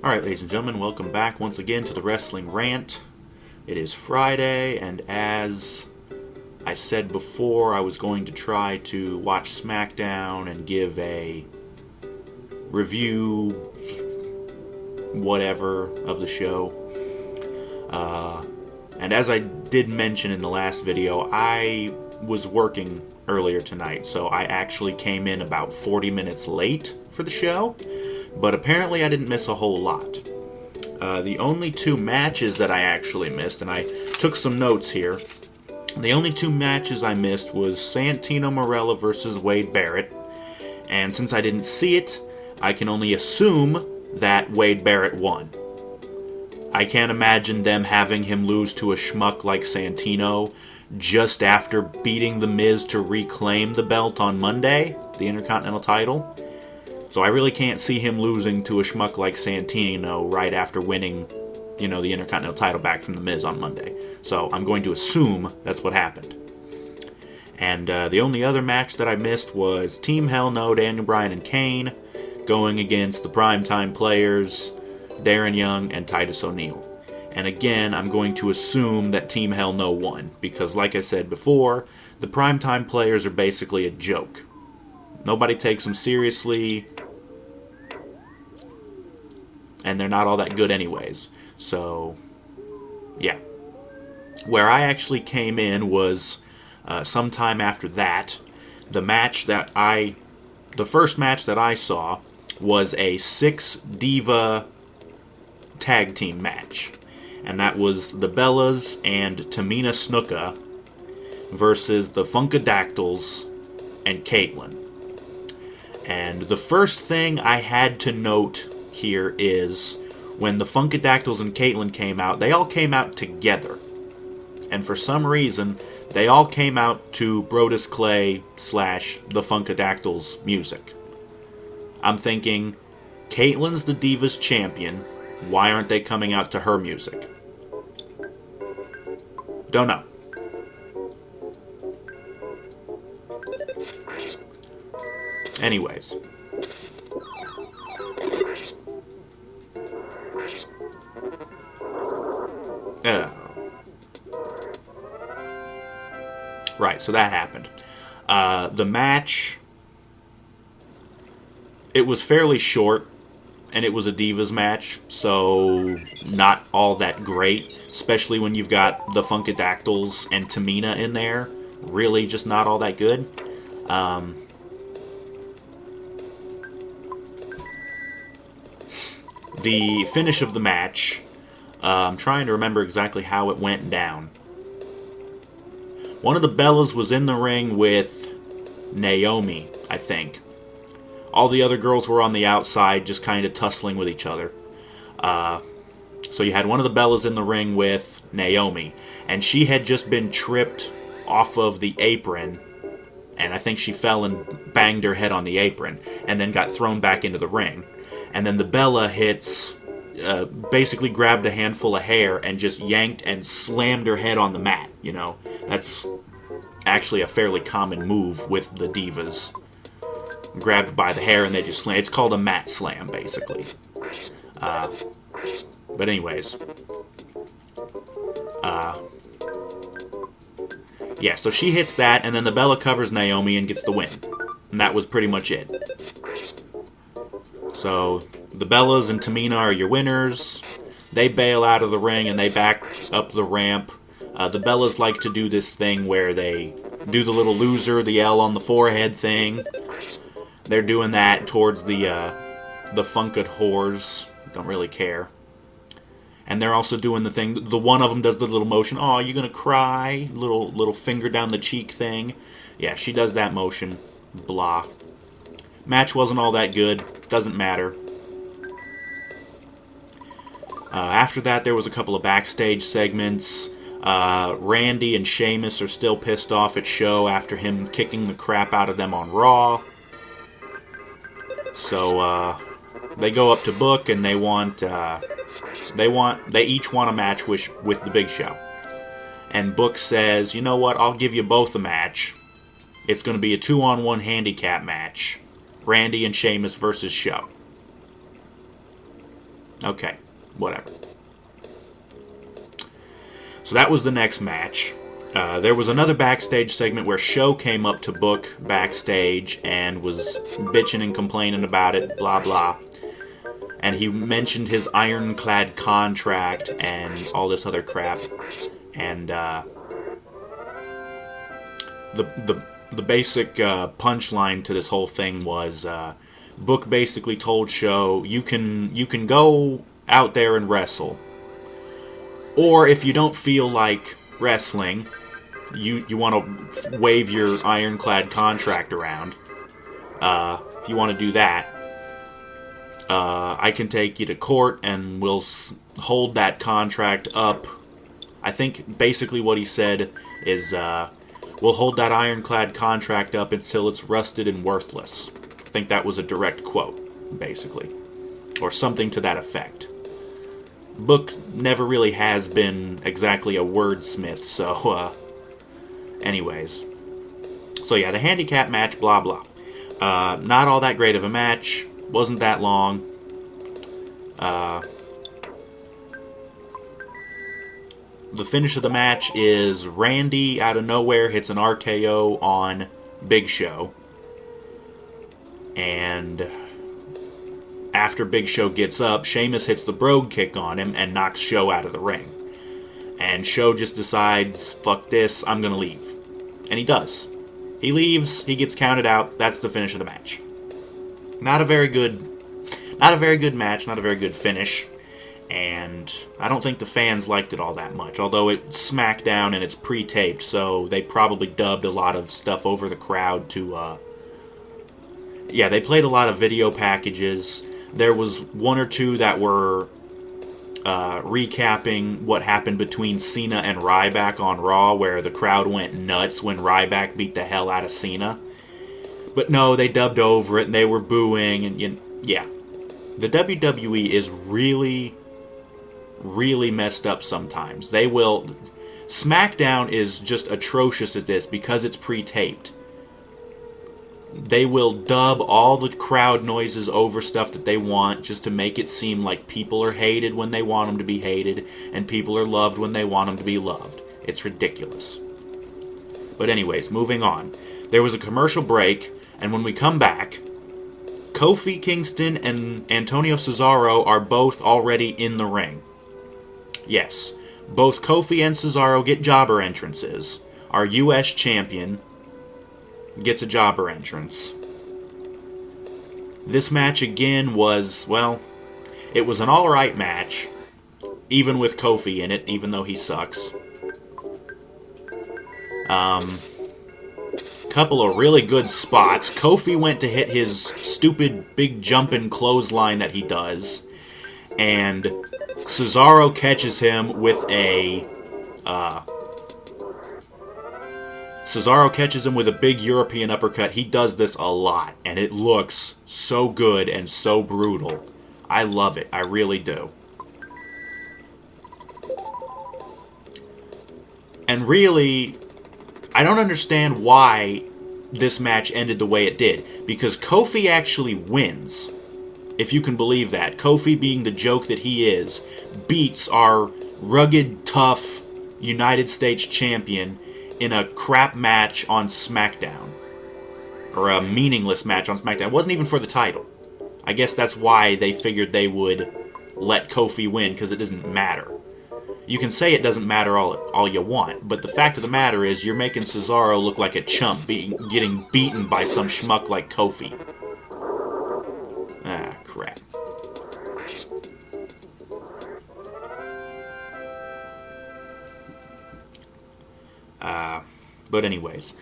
Alright, ladies and gentlemen, welcome back once again to the Wrestling Rant. It is Friday, and as I said before, I was going to try to watch Smackdown and give a review, whatever, of the show. And as I did mention in the last video, I was working earlier tonight, so I actually came in about 40 minutes late for the show. But apparently I didn't miss a whole lot. The only two matches that I actually missed, and I took some notes here, the only two matches I missed was Santino Marella versus Wade Barrett, and since I didn't see it, I can only assume that Wade Barrett won. I can't imagine them having him lose to a schmuck like Santino just after beating The Miz to reclaim the belt on Monday, the Intercontinental title. So I really can't see him losing to a schmuck like Santino right after winning, the Intercontinental title back from The Miz on Monday. So I'm going to assume that's what happened. And the only other match that I missed was Team Hell No, Daniel Bryan and Kane, going against the Primetime Players, Darren Young and Titus O'Neil. And again, I'm going to assume that Team Hell No won, because like I said before, the Primetime Players are basically a joke. Nobody takes them seriously, and they're not all that good anyways. So, yeah. Where I actually came in was sometime after that. The first match that I saw was a 6-diva tag team match. And that was the Bellas and Tamina Snuka versus the Funkadactyls and Caitlyn. And the first thing I had to note here is when the Funkadactyls and Caitlyn came out, they all came out together. And for some reason, they all came out to Brodus Clay / the Funkadactyls music. I'm thinking, Caitlyn's the Divas champion. Why aren't they coming out to her music? Don't know. Anyways. Right, so that happened. The match, it was fairly short, and it was a Divas match, so not all that great, especially when you've got the Funkadactyls and Tamina in there. Really just not all that good. The finish of the match, I'm trying to remember exactly how it went down. One of the Bellas was in the ring with Naomi, I think. All the other girls were on the outside, just kind of tussling with each other. So you had one of the Bellas in the ring with Naomi, and she had just been tripped off of the apron, and I think she fell and banged her head on the apron, and then got thrown back into the ring. And then the Bella basically grabbed a handful of hair and just yanked and slammed her head on the mat. That's actually a fairly common move with the Divas. Grabbed by the hair and they just slam. It's called a mat slam, basically. But anyways. Yeah, so she hits that, and then the Bella covers Naomi and gets the win. And that was pretty much it. So, the Bellas and Tamina are your winners. They bail out of the ring and they back up the ramp. The Bellas like to do this thing where they do the little loser, the L on the forehead thing. They're doing that towards the Funkad whores. Don't really care. And they're also doing the thing, the one of them does the little motion, oh, you gonna cry? Little finger down the cheek thing. Yeah, she does that motion. Blah. Match wasn't all that good. Doesn't matter. After that, there was a couple of backstage segments. Randy and Sheamus are still pissed off at Show after him kicking the crap out of them on Raw. So, they go up to Book and they each want a match with the Big Show. And Book says, you know what, I'll give you both a match. It's going to be a 2-on-1 handicap match. Randy and Sheamus versus Show. Okay, whatever. So that was the next match. There was another backstage segment where Show came up to book backstage and was bitching and complaining about it, blah blah. And he mentioned his ironclad contract and all this other crap. And the basic punchline to this whole thing was Book basically told Show, you can go out there and wrestle, or if you don't feel like wrestling, you want to wave your ironclad contract around. If you want to do that, I can take you to court and we'll hold that contract up. I think basically what he said is, we'll hold that ironclad contract up until it's rusted and worthless. I think that was a direct quote, basically. Or something to that effect. Book never really has been exactly a wordsmith, so, anyways. So yeah, the handicap match, blah blah. Not all that great of a match. Wasn't that long. The finish of the match is Randy out of nowhere hits an RKO on Big Show. And after Big Show gets up, Sheamus hits the brogue kick on him and knocks Show out of the ring. And Show just decides, fuck this, I'm gonna leave. And he does. He leaves, he gets counted out, that's the finish of the match. Not a very good match, not a very good finish. And I don't think the fans liked it all that much. Although it's Smackdown and it's pre-taped, so they probably dubbed a lot of stuff over the crowd to, yeah, they played a lot of video packages. There was one or two that were recapping what happened between Cena and Ryback on Raw, where the crowd went nuts when Ryback beat the hell out of Cena. But no, they dubbed over it, and they were booing, and yeah. The WWE is really, really messed up sometimes. They will... Smackdown is just atrocious at this because it's pre-taped. They will dub all the crowd noises over stuff that they want just to make it seem like people are hated when they want them to be hated, and people are loved when they want them to be loved. It's ridiculous. But anyways, moving on. There was a commercial break, and when we come back, Kofi Kingston and Antonio Cesaro are both already in the ring. Yes, both Kofi and Cesaro get jobber entrances. Our U.S. champion gets a jobber entrance. This match again was, well, it was an alright match, even with Kofi in it, even though he sucks. Couple of really good spots. Kofi went to hit his stupid big jumping clothesline that he does, and Cesaro catches him with a big European uppercut. He does this a lot, and it looks so good and so brutal. I love it. I really do. And really, I don't understand why this match ended the way it did. Because Kofi actually wins. If you can believe that. Kofi, being the joke that he is, beats our rugged, tough United States champion in a crap match on SmackDown. Or a meaningless match on SmackDown. It wasn't even for the title. I guess that's why they figured they would let Kofi win, because it doesn't matter. You can say it doesn't matter all you want, but the fact of the matter is you're making Cesaro look like a chump getting beaten by some schmuck like Kofi. Ah, crap. But anyways,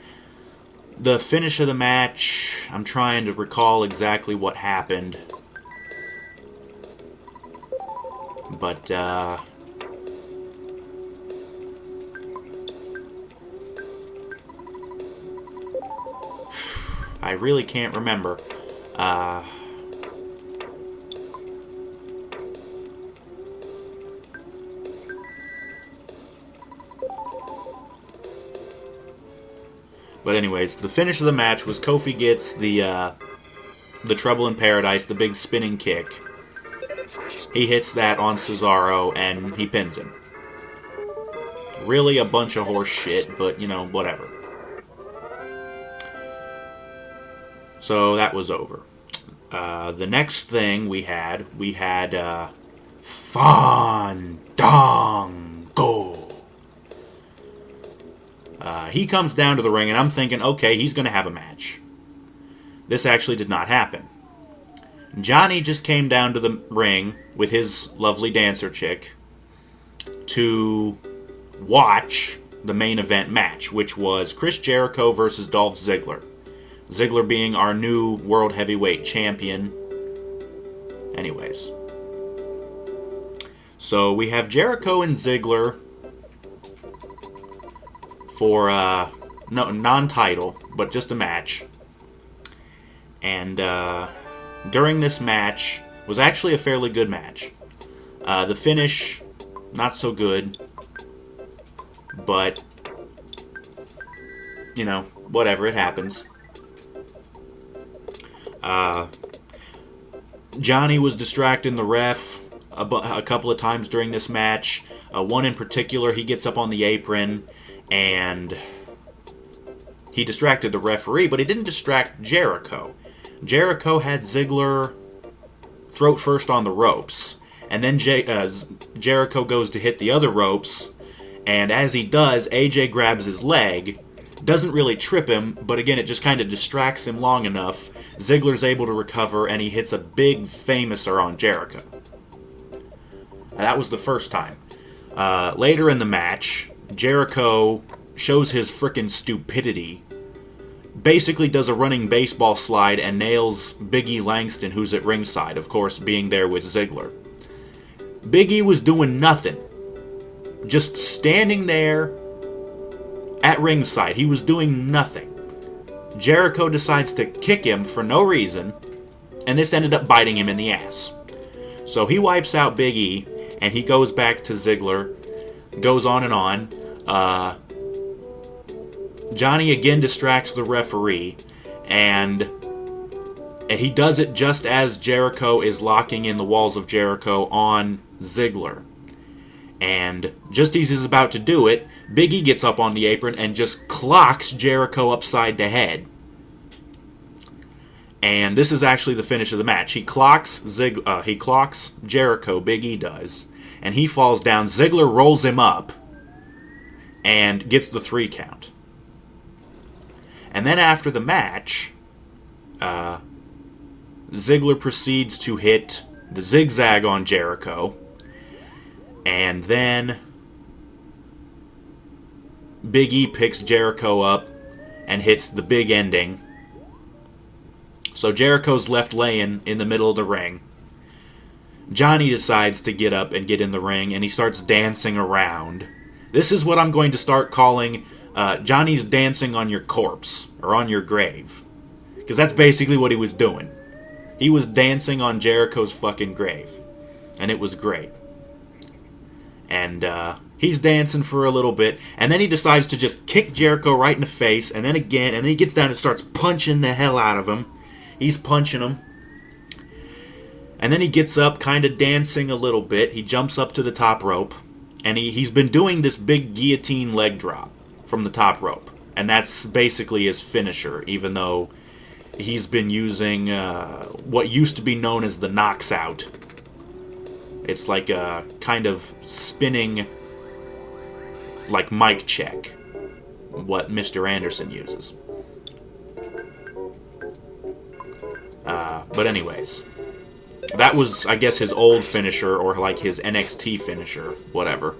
the finish of the match, I'm trying to recall exactly what happened. But, I really can't remember. But anyways, the finish of the match was Kofi gets the Trouble in Paradise, the big spinning kick. He hits that on Cesaro, and he pins him. Really a bunch of horse shit, but, whatever. So that was over. The next thing we had Fandango. He comes down to the ring, and I'm thinking, okay, he's going to have a match. This actually did not happen. Johnny just came down to the ring with his lovely dancer chick to watch the main event match, which was Chris Jericho versus Dolph Ziggler. Ziggler being our new World Heavyweight Champion. Anyways. So we have Jericho and Ziggler for no non-title, but just a match. And during this match was actually a fairly good match. The finish, not so good. But, whatever, it happens. Johnny was distracting the ref a couple of times during this match. One in particular, he gets up on the apron and he distracted the referee, but he didn't distract Jericho. Jericho had Ziggler throat first on the ropes, and then Jericho goes to hit the other ropes, and as he does, AJ grabs his leg. Doesn't really trip him, but again, it just kind of distracts him long enough. Ziggler's able to recover, and he hits a big famouser on Jericho. That was the first time. Later in the match, Jericho shows his frickin' stupidity. Basically does a running baseball slide and nails Big E Langston, who's at ringside, of course, being there with Ziggler. Big E was doing nothing. Just standing there at ringside. He was doing nothing. Jericho decides to kick him for no reason, and this ended up biting him in the ass. So he wipes out Big E, and he goes back to Ziggler, goes on and on. Johnny again distracts the referee, and he does it just as Jericho is locking in the walls of Jericho on Ziggler. And just as he's about to do it, Big E gets up on the apron and just clocks Jericho upside the head. And this is actually the finish of the match. He clocks Jericho, Big E does, and he falls down. Ziggler rolls him up and gets the 3 count. And then after the match, Ziggler proceeds to hit the zigzag on Jericho. And then Big E picks Jericho up and hits the big ending. So Jericho's left laying in the middle of the ring. Johnny decides to get up and get in the ring, and he starts dancing around. This is what I'm going to start calling Johnny's dancing on your corpse, or on your grave. Because that's basically what he was doing. He was dancing on Jericho's fucking grave. And it was great. And he's dancing for a little bit, and then he decides to just kick Jericho right in the face, and then again, and then he gets down and starts punching the hell out of him. He's punching him. And then he gets up, kind of dancing a little bit. He jumps up to the top rope, and he's been doing this big guillotine leg drop from the top rope. And that's basically his finisher, even though he's been using what used to be known as the knocks out. It's like a kind of spinning, like mic check, what Mr. Anderson uses. But anyways, that was, I guess, his old finisher, or like his NXT finisher, whatever.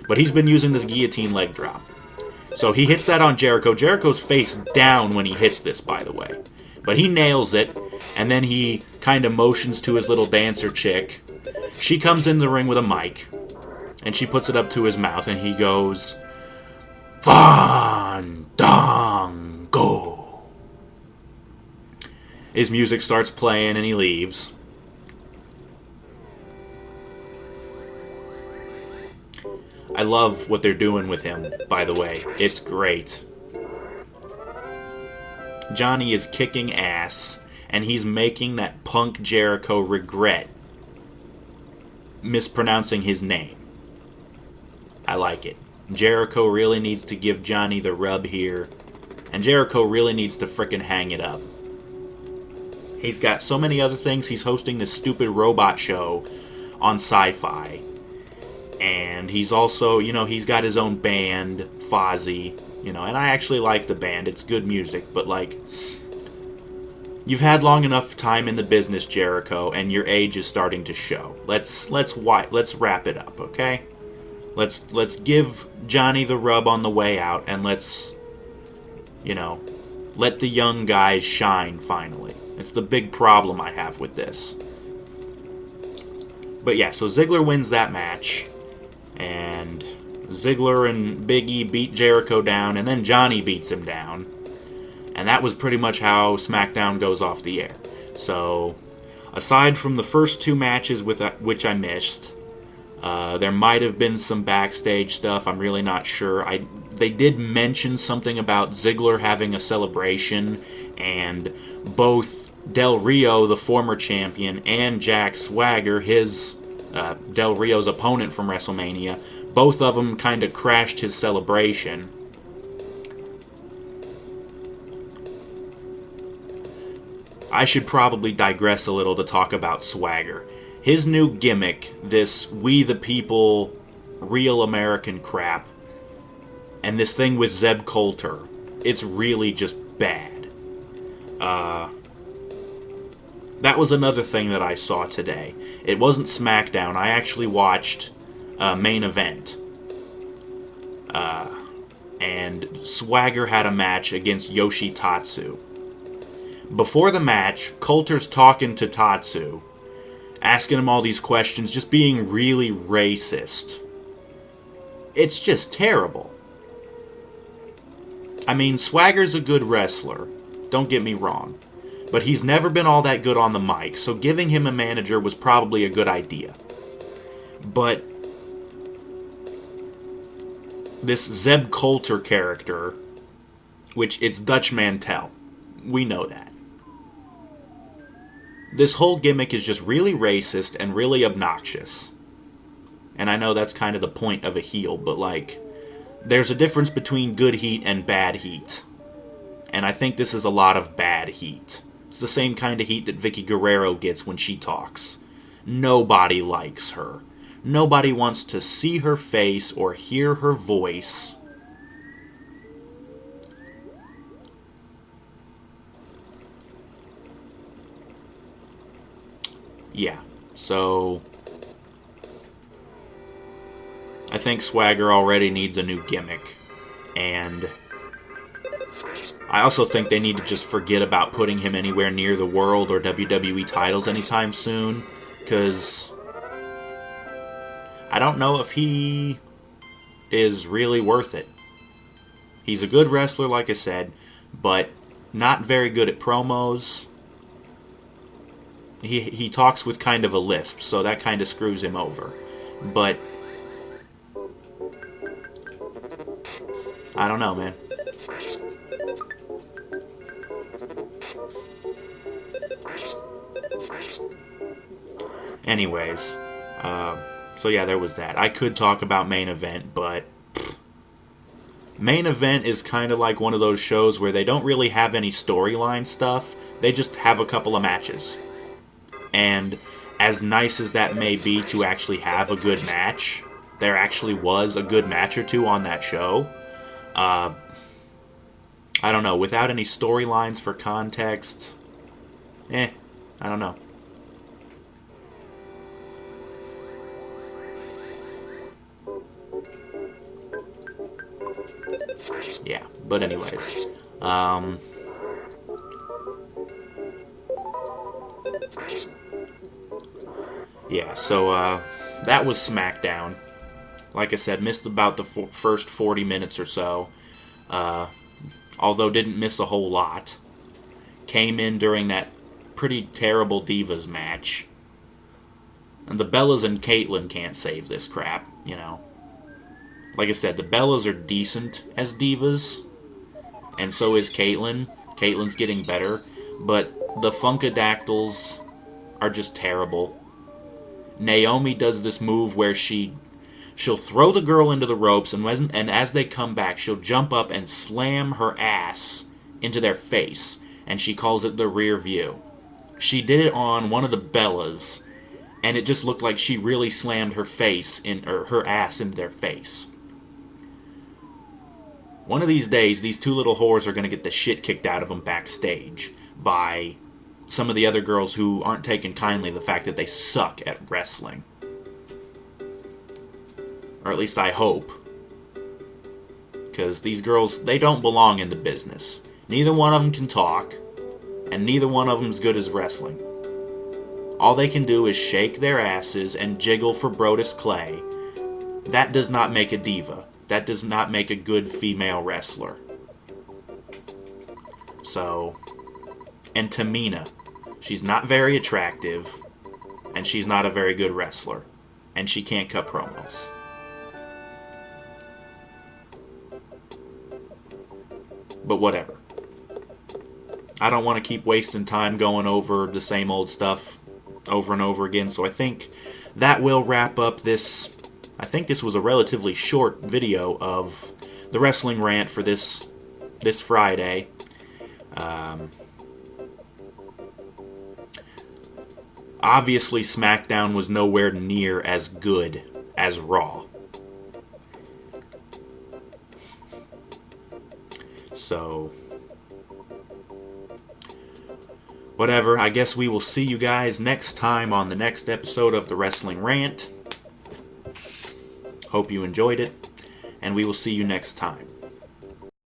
But he's been using this guillotine leg drop. So he hits that on Jericho. Jericho's face down when he hits this, by the way. But he nails it, and then he kind of motions to his little dancer chick. She comes in the ring with a mic, and she puts it up to his mouth, and he goes, Fandango. His music starts playing, and he leaves. I love what they're doing with him, by the way. It's great. Johnny is kicking ass, and he's making that Punk Jericho regret mispronouncing his name. I like it. Jericho really needs to give Johnny the rub here. And Jericho really needs to frickin' hang it up. He's got so many other things. He's hosting this stupid robot show on Sci-Fi. And he's also, he's got his own band, Fozzy. And I actually like the band. It's good music. But, you've had long enough time in the business, Jericho, and your age is starting to show. Let's wrap it up, okay? Let's give Johnny the rub on the way out, and let's, let the young guys shine finally. It's the big problem I have with this. But yeah, so Ziggler wins that match, and Ziggler and Big E beat Jericho down, and then Johnny beats him down. And that was pretty much how Smackdown goes off the air. So, aside from the first two matches which I missed, there might have been some backstage stuff. I'm really not sure. They did mention something about Ziggler having a celebration, and both Del Rio, the former champion, and Jack Swagger, his Del Rio's opponent from WrestleMania, both of them kind of crashed his celebration. I should probably digress a little to talk about Swagger. His new gimmick, this We the People, real American crap, and this thing with Zeb Coulter, it's really just bad. That was another thing that I saw today. It wasn't Smackdown. I actually watched Main Event. And Swagger had a match against Yoshitatsu. Before the match, Coulter's talking to Tatsu, asking him all these questions, just being really racist. It's just terrible. I mean, Swagger's a good wrestler, don't get me wrong, but he's never been all that good on the mic, so giving him a manager was probably a good idea. But this Zeb Coulter character, which it's Dutch Mantel, we know that. This whole gimmick is just really racist and really obnoxious. And I know that's kind of the point of a heel, but there's a difference between good heat and bad heat. And I think this is a lot of bad heat. It's the same kind of heat that Vicky Guerrero gets when she talks. Nobody likes her. Nobody wants to see her face or hear her voice. Yeah, so I think Swagger already needs a new gimmick, and I also think they need to just forget about putting him anywhere near the World or WWE titles anytime soon, because I don't know if he is really worth it. He's a good wrestler, like I said, but not very good at promos. He talks with kind of a lisp, so that kind of screws him over. But I don't know, man. Anyways, so yeah, there was that. I could talk about Main Event, but Main Event is kind of like one of those shows where they don't really have any storyline stuff. They just have a couple of matches. And as nice as that may be to actually have a good match, there actually was a good match or two on that show. I don't know, without any storylines for context, I don't know. Yeah, but anyways, yeah, so that was Smackdown. Like I said, missed about the first 40 minutes or so. Although didn't miss a whole lot. Came in during that pretty terrible Divas match. And the Bellas and Caitlyn can't save this crap, Like I said, the Bellas are decent as Divas. And so is Caitlyn. Caitlyn's getting better. But the Funkadactyls are just terrible. Naomi does this move where she'll throw the girl into the ropes, and as they come back, she'll jump up and slam her ass into their face, and she calls it the rear view. She did it on one of the Bellas, and it just looked like she really slammed her ass into their face. One of these days, these two little whores are going to get the shit kicked out of them backstage by some of the other girls who aren't taking kindly the fact that they suck at wrestling. Or at least I hope. Because these girls, they don't belong in the business. Neither one of them can talk, and neither one of them is good as wrestling. All they can do is shake their asses and jiggle for Brodus Clay. That does not make a diva. That does not make a good female wrestler. So, and Tamina, she's not very attractive, and she's not a very good wrestler, and she can't cut promos. But whatever. I don't want to keep wasting time going over the same old stuff over and over again, so I think that will wrap up this. I think this was a relatively short video of the Wrestling Rant for this Friday. Obviously, Smackdown was nowhere near as good as Raw. So, whatever, I guess we will see you guys next time on the next episode of the Wrestling Rant. Hope you enjoyed it, and we will see you next time.